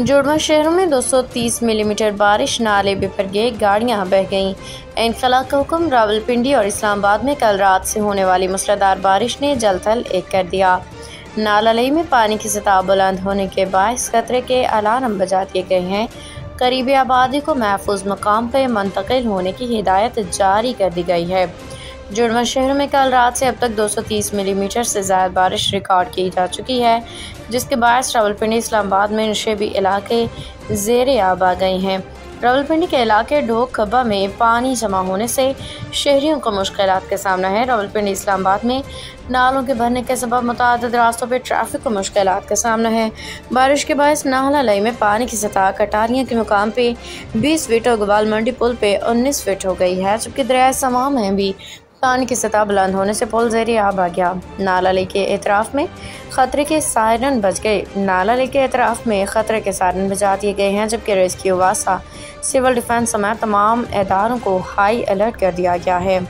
जुड़वा शहरों में 230 मिलीमीटर बारिश, नाले बिफर गए, गाड़ियां बह गईं। इनखला का हुक्म। रावलपिंडी और इस्लामाबाद में कल रात से होने वाली मूसलाधार बारिश ने जल थल एक कर दिया। नाला लई में पानी की सतह बुलंद होने के बायस खतरे के अलार्म बजा दिए गए हैं। करीबी आबादी को महफूज मकाम पर मुंतकिल होने की हिदायत जारी कर दी गई है। जुड़वा शहर में कल रात से अब तक 230 मिलीमीटर से ज़्यादा बारिश रिकॉर्ड की जा चुकी है, जिसके बायस रावलपिंडी इस्लामाबाद में नशेबी इलाके ज़ेरे आब आ गए हैं। रावलपिंडी के इलाके ढोक खब्बा में पानी जमा होने से शहरियों को मुश्किलात का सामना है। रावलपिंडी इस्लामाबाद में नालों के भरने के सबब मुतादिद रास्तों पर ट्रैफिक को मुश्किलात का सामना है। बारिश के बायस नाला लई में पानी की सतह कटारियाँ के मुकाम पे 20 फीट और गोवाल मंडी पुल पे 19 फीट हो गई है, जबकि दरिया समां में भी पानी की सतह बुलंद होने से पुल ज़ेरे आब आ गया। नाला ले के एतराफ़ में खतरे के सायरन बज गए। नाला ले के एतराफ़ में खतरे के सायरन बजा दिए गए हैं, जबकि रेस्क्यू वासा, सिविल डिफेंस समेत तमाम इदारों को हाई अलर्ट कर दिया गया है।